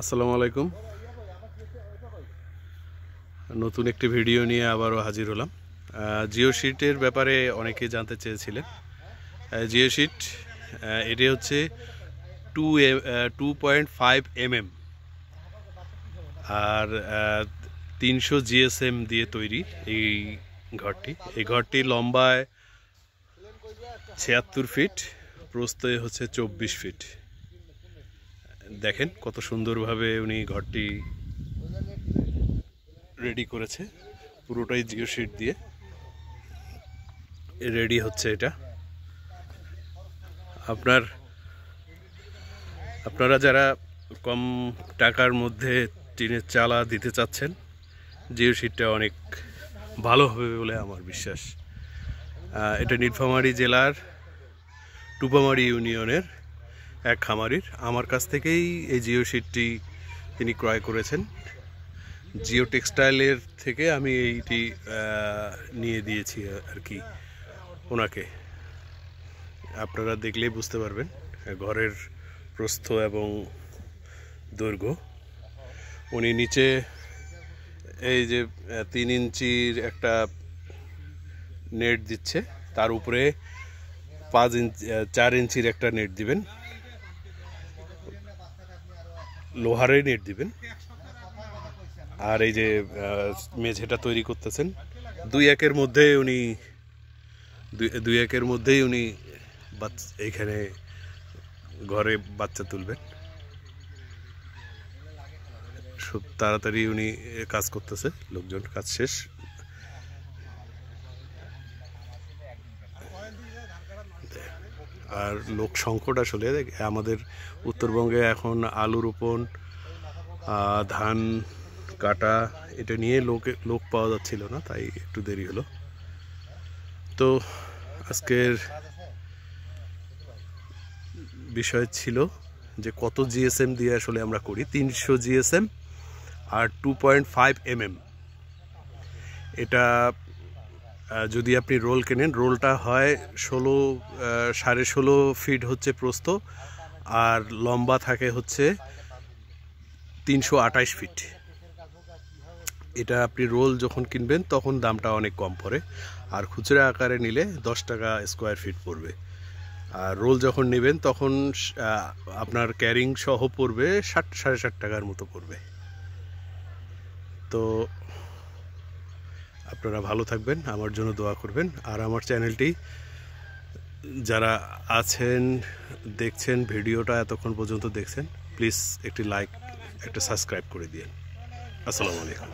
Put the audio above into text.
আসসালামু আলাইকুম। নতুন একটি ভিডিও নিয়ে আবারও হাজির হলাম। জিও শিটের ব্যাপারে অনেকেই জানতে চেয়েছিলেন। জিও শিট এটি হচ্ছে 2.5 mm আর 300 GSM দিয়ে তৈরি এই ঘরটি লম্বায় 76 ফিট, প্রস্থে হচ্ছে 24 ফিট। দেখেন কত সুন্দরভাবে উনি ঘরটি রেডি করেছে, পুরোটাই জিও শিট দিয়ে রেডি হচ্ছে। এটা আপনারা যারা কম টাকার মধ্যে টিনের চালা দিতে চাচ্ছেন, জিও শিটটা অনেক ভালো হবে বলে আমার বিশ্বাস। এটা নীলফামারী জেলার টুপামারী ইউনিয়নের এক খামারির আমার কাছ থেকেই এই জিও শিটটি তিনি ক্রয় করেছেন। জিও টেক্সটাইলের থেকে আমি এইটি নিয়ে দিয়েছি আর কি ওনাকে। আপনারা দেখলেই বুঝতে পারবেন ঘরের প্রস্থ এবং দৈর্ঘ্য। উনি নিচে এই যে 3 ইঞ্চির একটা নেট দিচ্ছে, তার উপরে 4 ইঞ্চির একটা নেট দিবেন, লোহারের নেট দিবেন। আর এই যে মেঝেটা তৈরি করতেছেন, 2-1 একের মধ্যেই উনি এইখানে ঘরে বাচ্চা তুলবেন। খুব তাড়াতাড়ি উনি কাজ করতেছে, লোকজন কাজ শেষ। আর লোক সংকট আসলে আমাদের উত্তরবঙ্গে এখন আলু রোপণ, ধান কাটা, এটা নিয়ে লোক পাওয়া যাচ্ছিল না, তাই একটু দেরি হলো। তো আজকের বিষয় ছিল যে কত জিএসএম দিয়ে আসলে আমরা করি। 300 GSM আর 2.5 mm। এটা যদি আপনি রোল কেনেন, রোলটা হয় 16.5 ফিট হচ্ছে প্রস্থ, আর লম্বা থাকে হচ্ছে 328 ফিট। এটা আপনি রোল যখন কিনবেন তখন দামটা অনেক কম পড়ে, আর খুচরা আকারে নিলে 10 টাকা স্কোয়ার ফিট পড়বে। আর রোল যখন নেবেন তখন আপনার ক্যারিং সহ পড়বে 60-60.5 টাকার মতো পড়বে। তো আপনারা ভালো থাকবেন, আমার জন্য দোয়া করবেন। আর আমার চ্যানেলটি যারা আছেন, দেখছেন, ভিডিওটা এতক্ষণ পর্যন্ত দেখছেন, প্লিজ একটি লাইক, একটা সাবস্ক্রাইব করে দিন। আসসালামু আলাইকুম।